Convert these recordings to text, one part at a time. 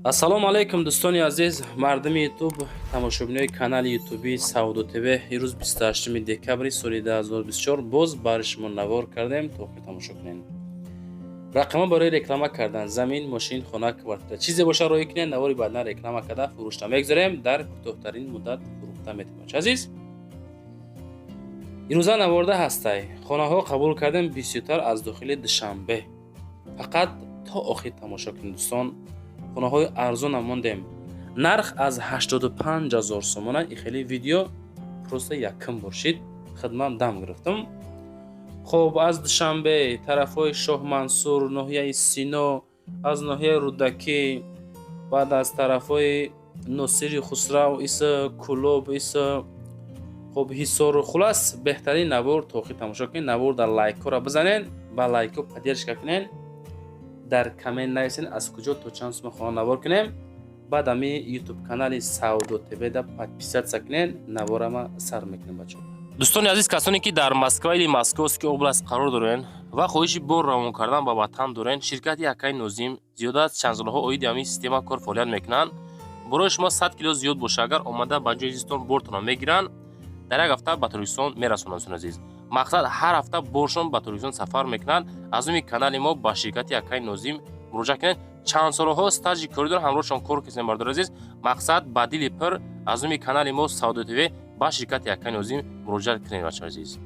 ассалому алайкум дӯстони азиз, мардуми ютуб, тамошобинои канали ютуби Сауду ТВ. Ирӯз 28 декабри соли 2024 боз бари шумо навор кардем то ки тамошо кунед. рақама барои реклама кардан замин, мошин, хона, квартира чизе боша роҳӣ кунед, навори баъдан реклама карда фурӯшта мегузорем, дар кӯтоҳтарин муддат фурӯхта метавонад. Азиз, ирӯза наворда ҳастай. хонаҳо қабул кардем бисёртар аз дохили Душанбе. фақат то охир тамошо кунед дӯстон. хонаҳои арзона мондем. нарх аз 85,000 сомона. ихели видео просто якм бошид хидмат дам гирифтам. хоб аз Душанбе, тарафҳои Шоҳмансур, ноҳияи Сино, аз ноҳияи Рӯдакӣ, баъд аз тарафҳои Носири Хусрав, иса Кӯлоб, иса хоб Ҳисору, хулас беҳтарин навор то охир тамошо кунед. навор дар лайкҳоро бизанед, ба лайкҳо поддержка кунед. дар комент нависен аз куҷо то чанд сума хона навор кунем. баъд ами ютуб канали Сауду ТВ да подписатсия кунед. наворама сар мекунем бачаҳо. дӯстони азиз, касоне ки дар Москва или Московский област қарор дорен ва хоҳиши бор равон кардан ба ватан дорен, ширкати Акай Нозим зиёда аз чанд солҳо оиди ҳамин система кор фаъолият мекунанд. барои шумо 100 кило зиёд боша, агар омада ба ҷои зистон бортонро мегиранд, дар як ҳафта ба Торкистон мерасонанд. азиз, мақсад ҳар ҳафта боршон ба Торкистон сафар мекунанд. аз уми канали мо ба ширкати Акай Нозим муроҷиат кунед. чанд солҳо стажи коридор ҳамроҳшон кор кардем бардор азиз. мақсад ба дили пир аз уми канали мо Сауду ТВ ба ширкати Акай Нозим муроҷиат кунед бачаҳо азиз.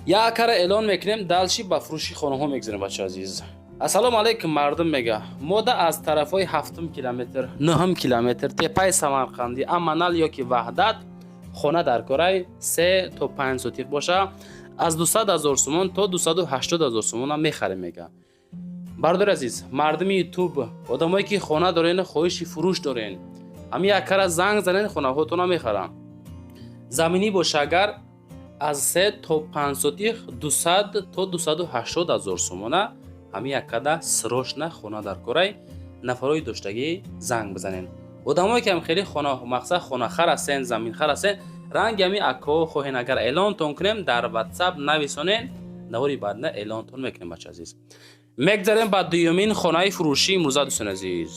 як кара эълон мекунем, далши ба фурӯши хонаҳо мегузорем бачаҳо азиз. ассалому алайкум мардум мега. мода аз тарафҳои 7 километр, 9 километр тепаи Самарқанди, Аманал ёки Ваҳдат хона дар кораи 3 то 5 сотиқ боша аз 200,000 сомон то 280,000 сомона мехарем мега. бардор азиз, мардуми ютуб, одамое ки хона дорен, хоҳиши фурӯш дорен, ҳами як кара занг занен, хонаҳотона мехарам. заминӣ боша агар аз 3 то 5 сотиқ 200 то 280,000 сомона, ҳами як када срочна хона дар кораи нафарои доштагӣ занг бизанен. одамое ки ҳам хеле хона мақсад хонахар ҳастен, заминхар ҳастен, ранги ҳами акаҳо хоҳен агар эълонтон кунем, дар WhatsApp нависонен, навори баъда эълонтон мекунем бача азиз. мегзарем ба дуюмин хонаи фурӯшӣ имрӯза дӯстон азиз.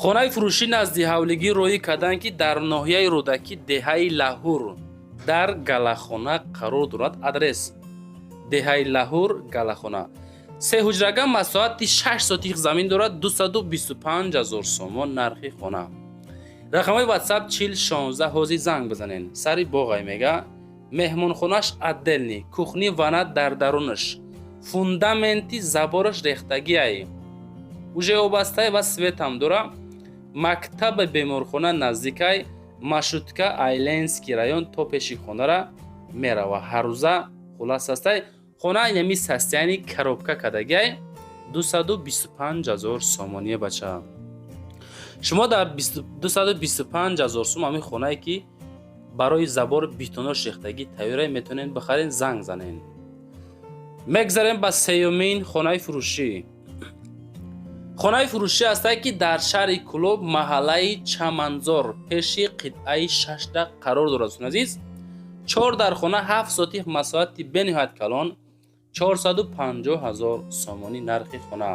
хонаи фурӯшӣ назди ҳавлигӣ роҳӣ карданд ки дар ноҳияи Рӯдакӣ деҳаи Лаҳур дар Галахона қарор дорад. адрес деҳаи Лаҳур Галахона. 3 ҳуҷрага масоҳати 6 сотиқ замин дорад. 225,000 сомон нархи хона. рақамҳои WhatsApp 4016 ҳозир занг бизанен. сари боғай мега. меҳмонхонаш отделни, кухни вана дар дарунаш, фундаменти забораш рехтагиай, уже обастаи ва светам дора. мактаб беморхона наздикай, маршрутка Айленский район то пеши хонара мерава. ҳаррӯза хулас ҳастай. хона инами состоянии коробка кадагиай 225,000 сомония бача. шумо дар 225,000 сом ҳамин хонае ки барои забор битонош рехтагӣ тайёрае метавонед бихаред, занг занед. мегзарем ба сеюмин хонаи фурӯшӣ. хонаи фурӯшӣ ҳастае ки дар шаҳри Кӯлоб, маҳаллаи Чаманзор, пеши қитъаи 6 қарор дорад. азиз, 4 дар хона 7 сотиқ масоҳати бениҳоят калон, 450,000 сомонӣ нархи хона.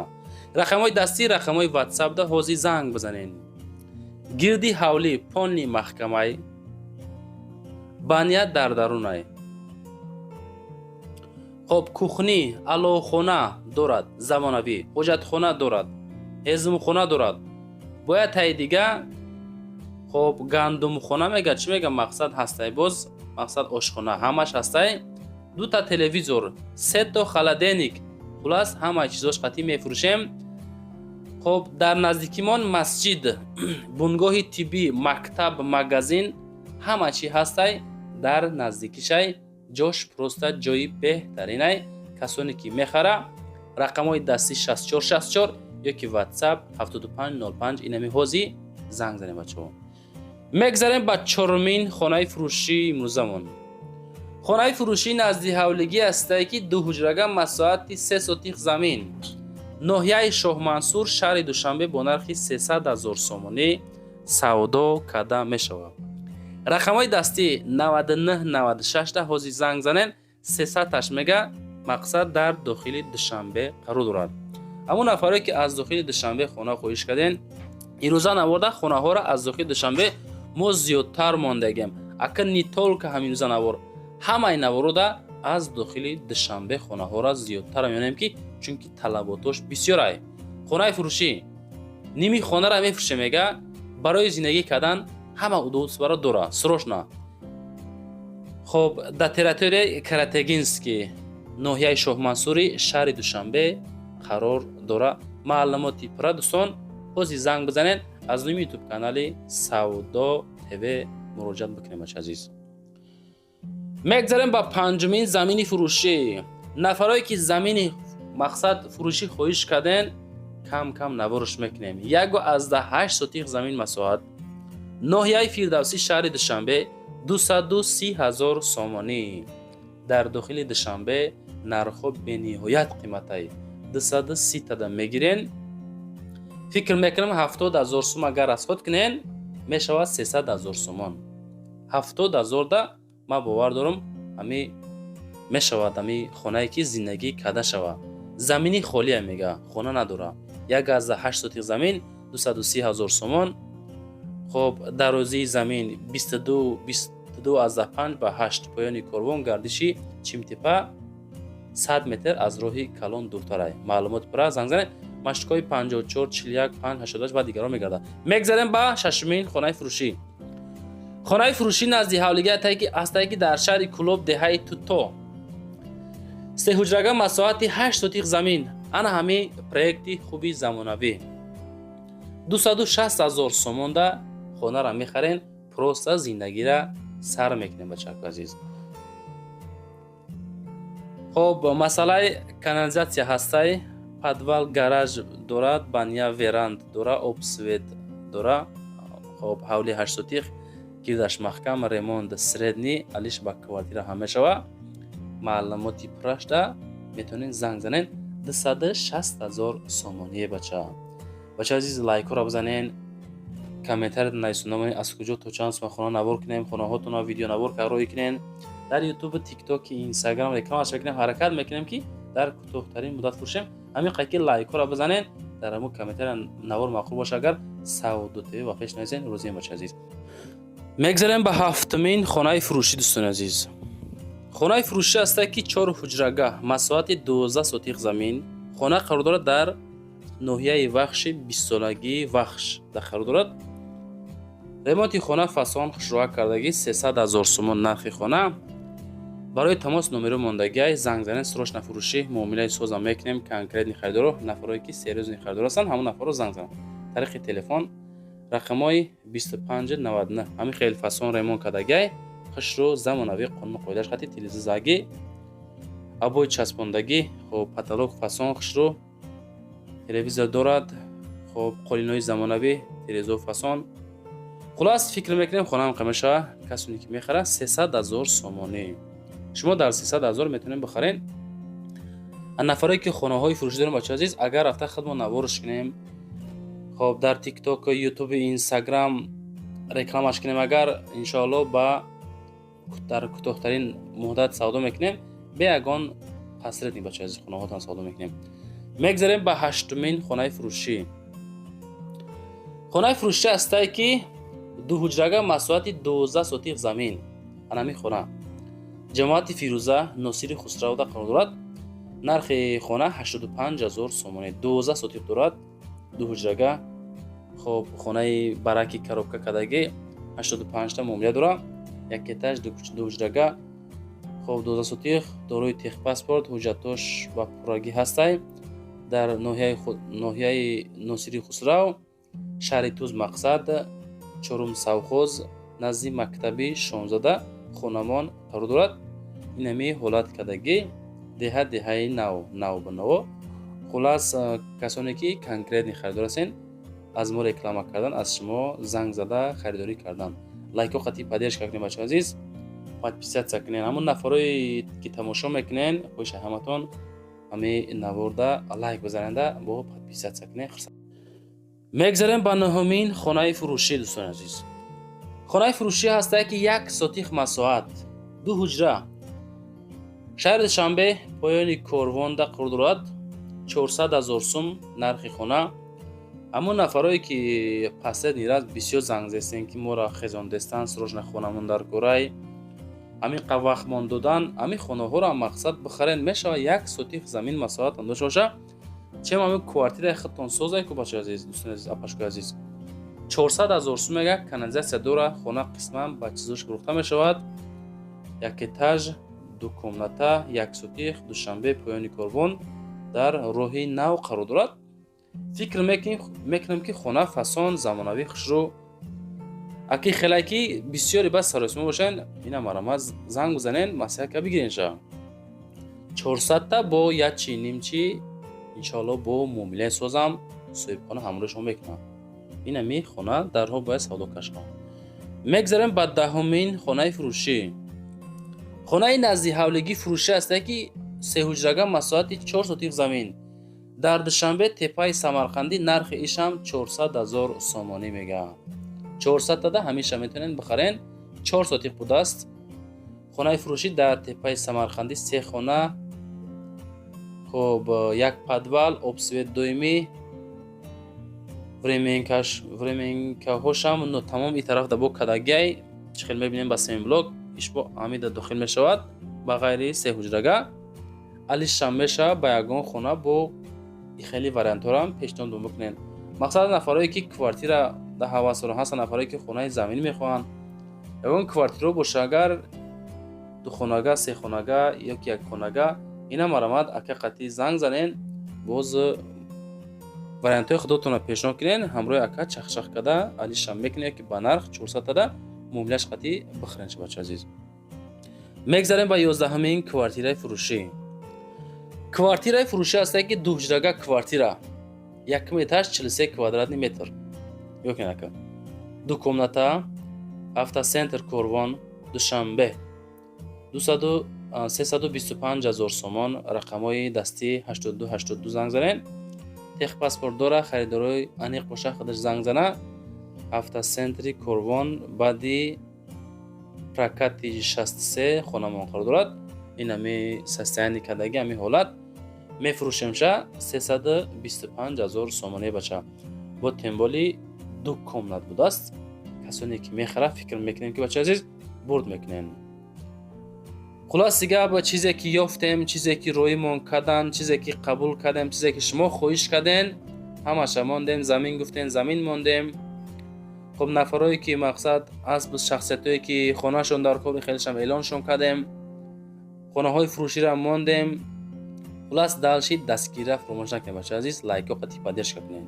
рақамҳои дастӣ, рақамҳои WhatsApp да ҳозир занг бизанед. гирди ҳавлӣ, пони маҳкамай, баня дар дарунай. хоб кухни алохона дорад, замонавӣ ҳоҷатхона дорад, ҳезмхона дорад. бояд ҳай дига хоб гандумхона мега, чӣ мега, мақсад ҳастай, боз мақсад ошхона ҳамаш ҳастай. 2 та телевизор, 3 то холодильник, хулас ҳамаи чизош қатъӣ мефурӯшем. хоб дар наздикимон масҷид, бунгоҳи тиббӣ, мактаб, магазин, ҳама чӣ ҳастай дар наздикишай. ҷош просто ҷои беҳтаринай. касоне ки мехара, рақамҳои дастӣ 6464 ёки WhatsApp 7505 инами ҳозир занг занем бачаҳо. мегзарем ба чорумин хонаи фурӯшӣ имрӯзамон. хонаи фурӯшӣ назди ҳавлигӣ ҳастае ки 2 ҳуҷрага масоҳати 3 сотиқ замин, ноҳияи Шоҳмансур, шаҳри Душанбе бо нархи 300,000 сомонӣ савдо карда мешавад. рақамҳои дастӣ 9996 да ҳозир занг занен. 300 мега, мақсад дар дохили Душанбе қарор дорад. همون نفرایی که از داخل دوشنبه خانه خواهش کردین این روزا نورده خانه ها را از داخل دوشنبه ما زیادتر ماندگیم. اگر نیتول که همین روزا نور همه این نورده از داخل دوشنبه خانه ها را زیادتر میانیم که چون که طلباتش بسیاره. خانه فروشی نیمی خانه را میفروشه، میگه برای زندگی کردن همه ودوس برای دوره سروشنا. خب در تریتوری کراتگینسکی ناحیه شاه منصوری شهر دوشنبه قرار داره. معلوماتی پرا دوستان بازی زنگ بزنین از روی یوتیوب کانال سودا تیوی مراجعه بکنیم بچه عزیز. میگذاریم با پنجمین زمینی فروشی. نفرایی که زمینی مقصد فروشی خواهش کردن کم کم نوارش میکنیم. 1.8 سوتیق زمین مساحت ناحیه فیردوسی شهر دوشنبه 230,000 سومانی. در داخل دوشنبه نرخ به نهایت قیمتی 230 تا میگیرین. فکر میکنم 70,000 سوم اگر از خود کنین میشود 300,000 سومان. 70,000 دا ما باور دارم همی میشود همی خانه که زندگی کده شود. زمینی خالی میگه خانه نداره. 1.8 سوتیق زمین 230,000 سومان. خب درازی زمین 22.5 به 8 پایان کاروان گردشی چیمتیپا 100 متر از راه کلان دورتره. معلومات برای زنگ زنید مشتکای 54 41 5 88 و دیگران میگرده. میگذاریم با ششمین خانه فروشی. خانه فروشی نزدی حولیگه تایکی استایکی در شهر کلوب دهه توتو 3 حجرگاه مساحت 8 سوتیق زمین. انا همه پروژه خوبی زمانوی 260,000 سومان ده خانه را میخرین. پروسه زندگی را سر میکنیم بچه عزیز. خب مسئله کانالیزاسیا هسته подвал гараж дорад, баня веранд дора, обсвет дора. خب حولی 8 سوتیق کیدش محکم ремонт средний алиш ба квартира ҳамешава. معلوماتی پرش ده میتونین زنگ زنین 260,000 سومانی. بچه عزیز لایک را بزنین، کامنتر نایسونامونی از کجا تو چند سوم خانه نوار کنیم، خانه هاتون ویدیو نوار کارایی کنین. در یوتیوب، تیک تاک، اینستاگرام ریکلامش میکنیم، حرکت میکنیم که در کوتاه‌ترین مدت فروشیم. همین قایق لایک را بزنین، در همون کامنتر نوار معقول باشه اگر سعودت و پیش نزین روزی بچه عزیز. میگذاریم به هفتمین خانه فروشی دوستان عزیز. خانه فروشی است که 4 حجرگاه مساحت 12 سوتیق زمین. خانه قرار دارد در ناحیه وخش 20 سالگی وخش در قرار دارد. قیمت خانه فسان خشروها کردگی 300,000 سومان نرخ خانه. برای تماس نمره ماندگی زنگ زنین سروش نفروشی معامله سوز میکنیم. کنکریت خریدار نفرایی که سریز خریدار هستن همون نفرا زنگ زنن. طریق تلفن رقمای 2599 همین خیلی فسان ریمون کردگی خشرو زمانوی قانون قاعدهش خطی تلویزیونی ابوی چسباندگی. خب پتالوگ فسان خشرو تلویزیون دارد. خب قالینای زمانوی تلویزیون فسان. خلاص فکر میکنیم خانه هم قیمتش کسانی که میخره 300,000 سومانی. شما در 300,000 میتونین بخرین. نفرایی که خانه های فروشی دارن بچه عزیز اگر رفته خدمت نوارش کنیم، خب در تیک تاک، یوتیوب، اینستاگرام ریکلامش کنیم، اگر انشاءالله با در کوتاه‌ترین مدت سودا میکنیم به یگان حسرت نی بچه عزیز خانه هاتون سودا میکنیم. میگذاریم به هشتمین خانه فروشی. خانه فروشی است که 2 حجرگاه مساحت 12 سوتیق زمین. همین خانه جماعت فیروزه ناصری خسرو در قرار دارد. نرخ خانه 85,000 سومانی. 12 سوتیق دارد. 2 حجرگاه. خب خانه برکی کروبکا کدگی 85 تا معامله داره. یک اتاج 2 حجرگاه. خب 12 سوتیق دارای تخ پاسپورت حجتاش و پراگی هسته. در ناحیه ناصری خسرو شهر توز مقصد چهارم سوخوز نزدیک مکتبی 16 خانمان قرار دارد. اینمی حالت کدگی دهه نو به نو. خلاص کسانی که کنکریت خریدار هستین از ما ریکلام کردن، از شما زنگ زده خریداری کردن. لایک و خطی پدیش کنین بچه عزیز، подписаться کنین. همون نفرایی که تماشا میکنین خوش همتون همه نوارده لایک بزننده با подписаться کنین. میگذاریم با نهمین خانه فروشی دوستان عزیز. خانه فروشی هسته که 1 سوتیق مساحت 2 حجره شهر دوشنبه پایان کاروان در قرار دارد. 400,000 сум нархи хона. Аммо нафарое ки последний раз бисёр занг зестен ки моро хезондестан срочно хонамон дар кораи ами вақт мон додан ами хонаҳоро мақсад бихарен мешава 1 сотих замин масоҳат андош боша чем ами квартираи худтон созай ку бачаи азиз дӯстони азиз апашкои азиз 400,000 сум мега канализатсия дора хона қисман ба чизош фурӯхта мешавад 1 этаж 2 комната 1 сотих душанбе поёни корвон дар роҳи нав қарор дорад. фикр мекунем ки хона фасон замонавӣ хушрӯ аки хелаки бисёри бас саросима бошен ина марамат занг бизанен маслиҳатка бигирен ша 400 та бо ячи нимчи иншоалло бо муомилаи созам соҳибхона ҳамроҳи шумо мекунам. инами хона дарҳо бояд савдо кашам. мегзарем ба 10-умин хонаи фурӯшӣ. хонаи назди ҳавлигӣ фурӯшӣ аст ки 3 ҳуҷрага масоҳати 4 сотих замин дар душанбе теппаи самарқандӣ нархи ишам 400,000 сомонӣ мегӯяд. 400 тада ҳамеша метавонен бихарен 4 сотих будааст. хонаи фурӯшӣ дар теппаи самарқандӣ 3 хона хоб 1 подвал обсвет доимӣ временкаҳошам но тамом ин тараф дабо кадагиай чихел мебинем ба семин блок ишбо амида дохил мешавад ба ғайри 3 ҳуҷрага алишам мешавад ба ягон хона бо хеле вариантҳоам пешниҳод мекунем. мақсад нафарое ки квартира да ҳавасоро ҳастанд нафарое ки хонаи замин мехоҳанд ягон квартиро боша агар 2 хонага 3 хонага ё ки 1 хонага ина марамат ака қатъи занг занен боз вариантҳои худотонро пешниҳод кунен ҳамроҳи ака чахчах карда алишам мекунем ки ба нарх 400 тада муомилааш қатъи бихарен ша бачаи азиз. мегзарем ба 11-умин квартираи фурӯшӣ. квартираи фурӯшӣ аст ки 2 ҳуҷрага квартира 1 этаж 43 квадратный метр ёкин ака 2 комната автоцентр корвон душанбе 325,000 сомон рақамҳои дастӣ 8282 занг занен техпаспорт дора харидорои аниқ боша худаш занг зана автоцентри корвон баъди прокати 63 хонамон қарор дорад. инами состояние кадаги ами ҳолат мефурӯшемша 325,000 сомоне бача бо темболи 2 комнат будааст. касоне ки мехарад фикр мекунем ки бача азиз бурд мекунен. хулоси гап чизе ки ёфтем чизе ки роимон карданд чизе ки қабул кардем чизе ки шумо хоҳиш карден ҳамаша мондем замин гуфтен замин мондем. хуб нафарое ки мақсад аз шахсиятое ки хонашон дар кори хелшам эълоншон кардем хонаҳои фурӯширо мондем. хулас далши дастгирра фаромӯш накунед бача азиз лайко қатъи поддержка кунед.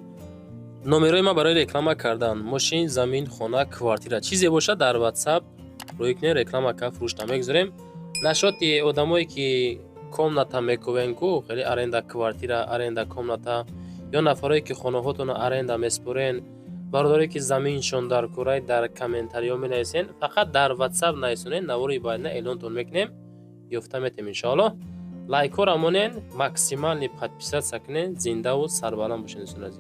номерои ма барои реклама кардан мошин замин хона квартира чизе боша дар ватсап рӯй кунед реклама ка фурӯшта мегузорем. нашоти одамое ки комната мекувен ку хеле аренда квартира аренда комната ё нафарое ки хонаҳотонро аренда меспорен бародаре ки заминшон дар кораи дар комментариҳо менависен фақат дар ватсап нависонед навори байна эълонтон мекунем ёфта метем иншоалло. лайкҳоро монен максимални подписатсия кунед зиндаву сарбаланд бошед.